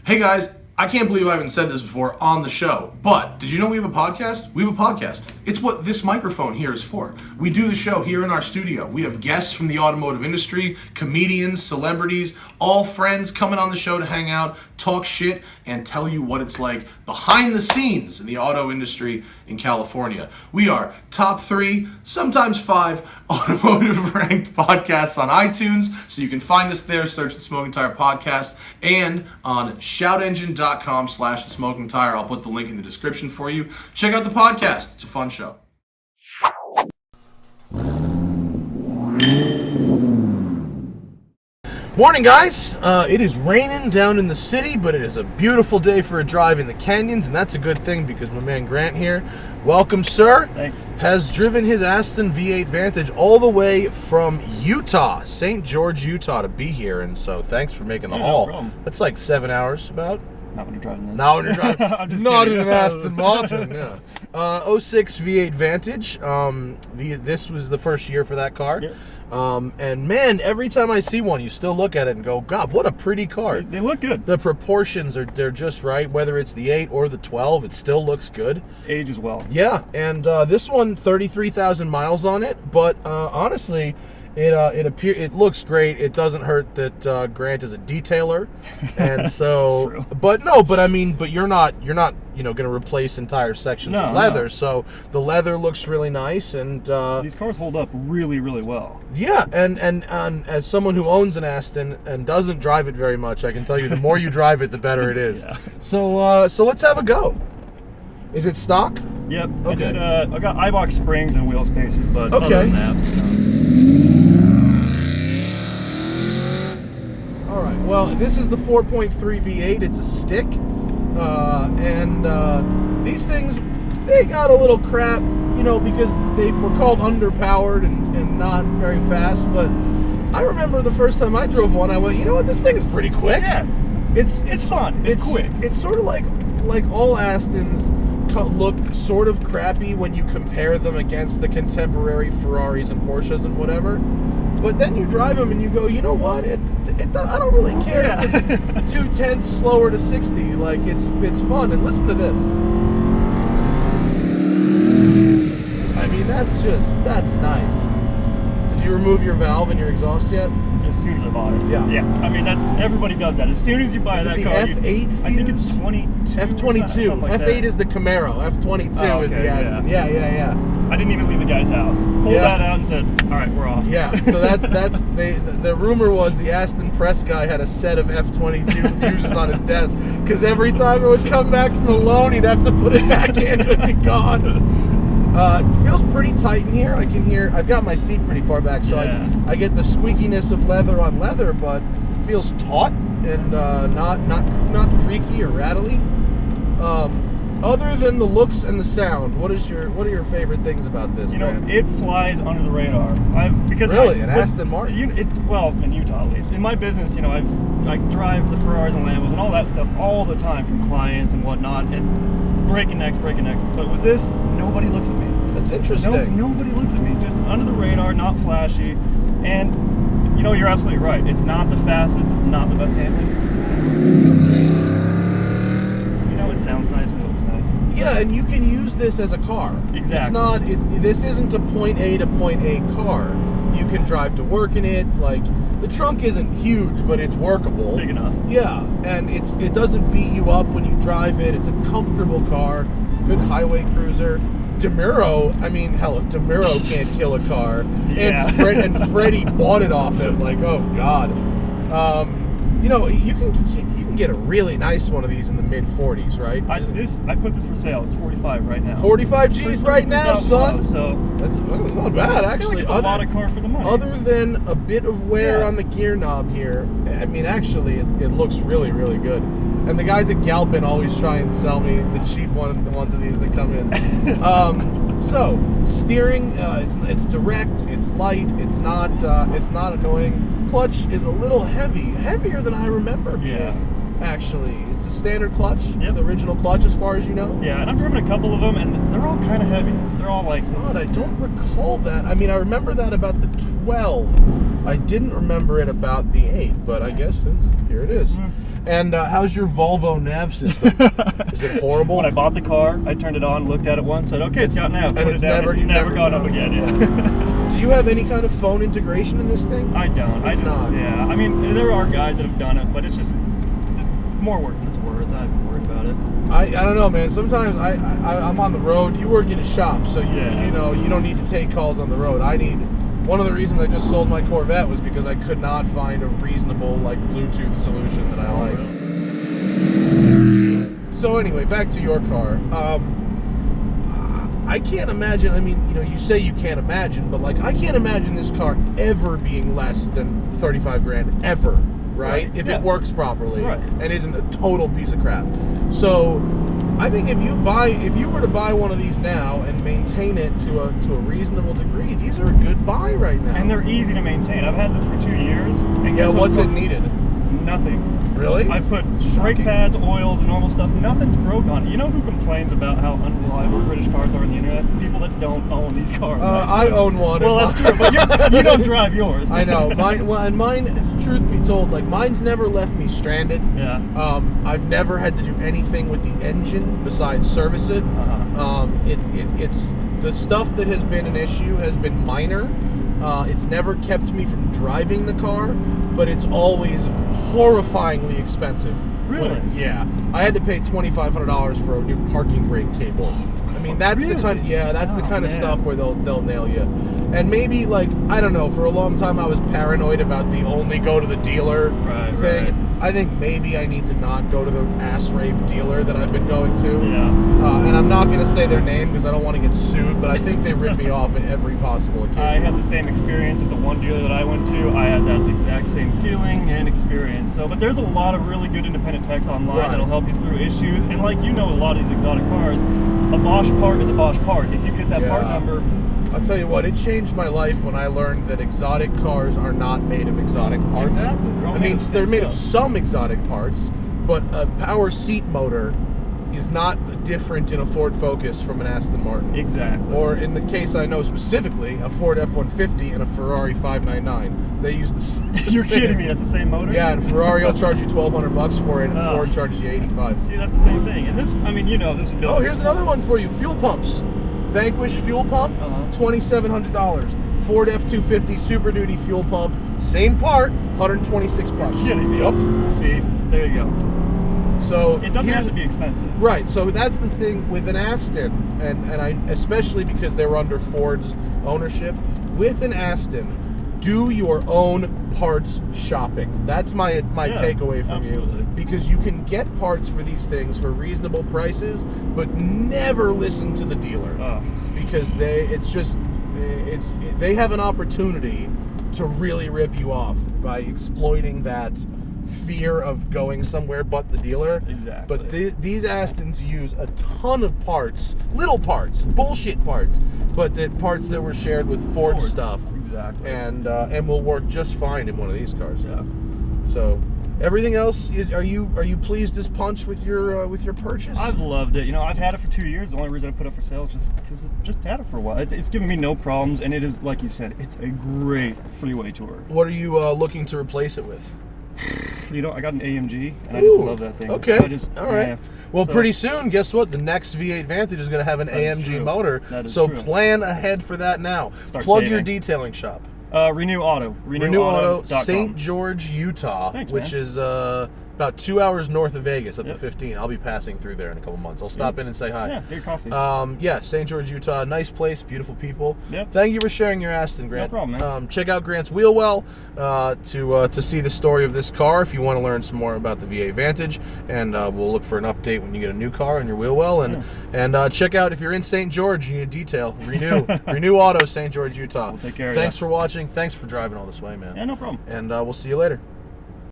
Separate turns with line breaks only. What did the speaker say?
Hey guys, I can't believe I haven't said this before on the show, but did you know we have a podcast? We have a podcast. It's what this microphone here is for. We do the show here in our studio. We have guests from the automotive industry, comedians, celebrities, all friends coming on the show to hang out, talk shit, and tell you what it's like behind the scenes in the auto industry in California. We are top 3, sometimes 5 automotive ranked podcasts on iTunes, so you can find us there, search The Smoking Tire Podcast, and on shoutengine.com/TheSmokingTire. I'll put the link in the description for you. Check out the podcast. It's a fun show. Morning, guys. It is raining down in the city, but it is a beautiful day for a drive in the canyons, and that's a good thing because my man Grant here, welcome, sir.
Thanks.
Has driven his Aston V8 Vantage all the way from Utah, St. George, Utah, to be here, and so thanks for making the haul.
No problem.
That's like 7 hours, about.
Not when you're driving this.
Not when you're driving.
I'm just
not
kidding.
in an Aston Martin. Yeah. 06 V8 Vantage. This was the first year for that car.
Yep.
And man, every time I see one, you still look at it and go, God, what a pretty car.
They look good.
The proportions they're just right. Whether it's the 8 or the 12, it still looks good.
Age as well.
Yeah, and this one, 33,000 miles on it. But honestly, it looks great. It doesn't hurt that Grant is a detailer, and so.
True.
But you're not going to replace entire sections of leather.
No.
So the leather looks really nice, and
These cars hold up really, really well.
yeah, and as someone who owns an Aston and doesn't drive it very much, I can tell you the more you drive it, the better it is.
Yeah.
So let's have a go. Is it stock?
Yep.
Okay.
I got iBox springs and wheel spacers, but
Okay.
other than that,
All right. Well, this is the 4.3 V8. It's a stick, and these things, they got a little crap, because they were called underpowered and not very fast. But I remember the first time I drove one, I went, you know what, this thing is pretty quick.
Yeah.
It's
fun. It's quick.
It's sort of like all Astons look sort of crappy when you compare them against the contemporary Ferraris and Porsches and whatever. But then you drive them and you go, you know what? I don't really care if it's 0.2 slower to 60. Like it's fun. And listen to this. I mean, that's nice. Did you remove your valve in your exhaust yet?
as soon as I bought it.
Yeah.
Yeah. I mean, everybody does that. As soon as you buy
Is it
that
the
car,
F8
I think it's 22.
F22.
Something like
F8
that.
is the Camaro. F22 is the Aston. Yeah.
I didn't even leave the guy's house. Pulled that out and said, "All right, we're off."
Yeah. So the rumor was the Aston press guy had a set of F22 fuses on his desk because every time it would come back from the loan, he'd have to put it back in and it'd be gone. It feels pretty tight in here. I can hear. I've got my seat pretty far back, so I get the squeakiness of leather on leather, but it feels taut and not creaky or rattly. Other than the looks and the sound, what are your favorite things about this?
You know,
brand?
it flies under the radar.
Aston Martin.
Well, in Utah at least. In my business, I drive the Ferraris and Lambos and all that stuff all the time from clients and whatnot, and breaking necks. But with this, nobody looks at me.
That's interesting.
Nobody looks at me. Just under the radar, not flashy, and you're absolutely right. It's not the fastest. It's not the best handling. It sounds nice and looks nice.
Yeah, and you can use this as a car.
Exactly.
This isn't a point A to point A car. You can drive to work in it. Like, the trunk isn't huge, but it's workable.
Big enough.
Yeah, and it doesn't beat you up when you drive it. It's a comfortable car, good highway cruiser. DeMuro, I mean, hell, if DeMuro can't kill a car,
Yeah.
and Freddie bought it off him, like, oh God. You can get a really nice one of these in the mid-40s, right?
I put this for sale. It's 45 right now.
45 G's right now, son.
So
That's not bad,
I feel
actually.
like it's a lot of car for the money.
Other than a bit of wear on the gear knob here, I mean, actually, it looks really, really good. And the guys at Galpin always try and sell me the cheap one, the ones of these that come in. So steering, it's direct, it's light, it's not annoying. Clutch is a little heavier than I remember being.
Yeah.
actually. It's the standard clutch,
Yep.
the original clutch as far as you know.
Yeah, and I've driven a couple of them, and they're all kind of heavy. They're all like...
God, I don't recall that. I mean, I remember that about the 12. I didn't remember it about the 8, but I guess here it is. And how's your Volvo nav system? Is it horrible?
When I bought the car, I turned it on, looked at it once, said, okay, it's got nav. Put it down. It's never gone up again. Yeah.
Do you have any kind of phone integration in this thing?
I don't.
It's not.
Yeah. I mean, there are guys that have done it, but it's more work than it's worth. I'm worried about it.
I don't know, man. Sometimes I'm on the road. You work in a shop, so you know you don't need to take calls on the road. One of the reasons I just sold my Corvette was because I could not find a reasonable like Bluetooth solution that I like. So anyway, back to your car. I can't imagine. I mean, you know, you say you can't imagine, but like I can't imagine this car ever being less than 35 grand ever. Right? If it works properly and isn't a total piece of crap. So I think if you were to buy one of these now and maintain it to a reasonable degree, these are a good buy right now.
And they're easy to maintain. I've had this for 2 years. And
yeah, what's it needed?
Nothing.
Really?
I've put brake pads, oils, and normal stuff. Nothing's broke on it. You know who complains about how unreliable British cars are on the internet? People that don't own these cars.
I own one.
Well, that's true, but you don't drive yours.
I know. Mine, truth be told, like mine's never left me stranded.
Yeah.
I've never had to do anything with the engine besides service it. It's the stuff that has been an issue has been minor. It's never kept me from driving the car, but it's always horrifyingly expensive.
Really?
Yeah. I had to pay $2,500 for a new parking brake cable. I mean, that's the kind of, the kind of stuff where they'll nail you. And maybe, like, I don't know, for a long time I was paranoid about the only go to the dealer thing.
Right.
I think maybe I need to not go to the ass rape dealer that I've been going to.
Yeah.
And I'm not going to say their name because I don't want to get sued, but I think they rip me off at every possible occasion.
I had the same experience with the one dealer that I went to. I had that exact same feeling and experience. So, but there's a lot of really good independent techs online that'll help you through issues. And like, you know, a lot of these exotic cars, a Bosch part is a Bosch part. If you get that part number...
I'll tell you what, it changed my life when I learned that exotic cars are not made of exotic parts.
Exactly.
They're made of some exotic parts, but a power seat motor is not different in a Ford Focus from an Aston Martin.
Exactly.
Or in the case I know specifically, a Ford F-150 and a Ferrari 599. They use the
You're kidding me, that's the same motor?
Yeah, and Ferrari will charge you $1,200 for it, and Ford charges you $85.
See, that's the same thing. And this, I mean, you know, this would be...
Oh, here's another one for you. Fuel pumps. Vanquish fuel pump, $2,700. Ford F-250 Super Duty fuel pump, same part, $126.
Kidding me?
Yep.
See, there you go.
So
it doesn't have to be expensive.
Right. So that's the thing with an Aston, and I especially because they were under Ford's ownership. With an Aston, do your own parts shopping. That's my takeaway from you. Because you can get parts for these things for reasonable prices, but never listen to the dealer. Because they have an opportunity to really rip you off by exploiting that fear of going somewhere but the dealer.
Exactly.
But these Astons use a ton of parts, little parts, bullshit parts, but parts that were shared with Ford stuff.
Exactly.
And will work just fine in one of these cars.
Yeah.
So everything else are you pleased as punch with your purchase?
I've loved it. You know, I've had it for 2 years. The only reason I put it up for sale is just because it's just had it for a while. It's given me no problems, and it is, like you said, it's a great freeway tour.
What are you looking to replace it with?
You know, I got an AMG, and I just love that thing.
Okay. All right.
Yeah.
Well, pretty soon, guess what? The next V8 Vantage is going to have an AMG motor.
That is
so
true.
Plan ahead for that now.
Plug
your detailing shop.
Renew Auto.
Renew Auto, St. George, Utah.
Thanks,
which
man.
is about 2 hours north of Vegas, up to 15. I'll be passing through there in a couple months. I'll stop in and say hi.
Yeah, get your coffee.
St. George, Utah. Nice place, beautiful people.
Yep.
Thank you for sharing your Aston, Grant.
No problem, man.
Check out Grant's Wheelwell to see the story of this car if you want to learn some more about the V8 Vantage. And we'll look for an update when you get a new car on your Wheelwell. And check out, if you're in St. George, you need a detail. Renew Auto, St. George, Utah.
We'll take care of
Thanks for watching. Thanks for driving all this way, man.
Yeah, no problem.
And we'll see you later.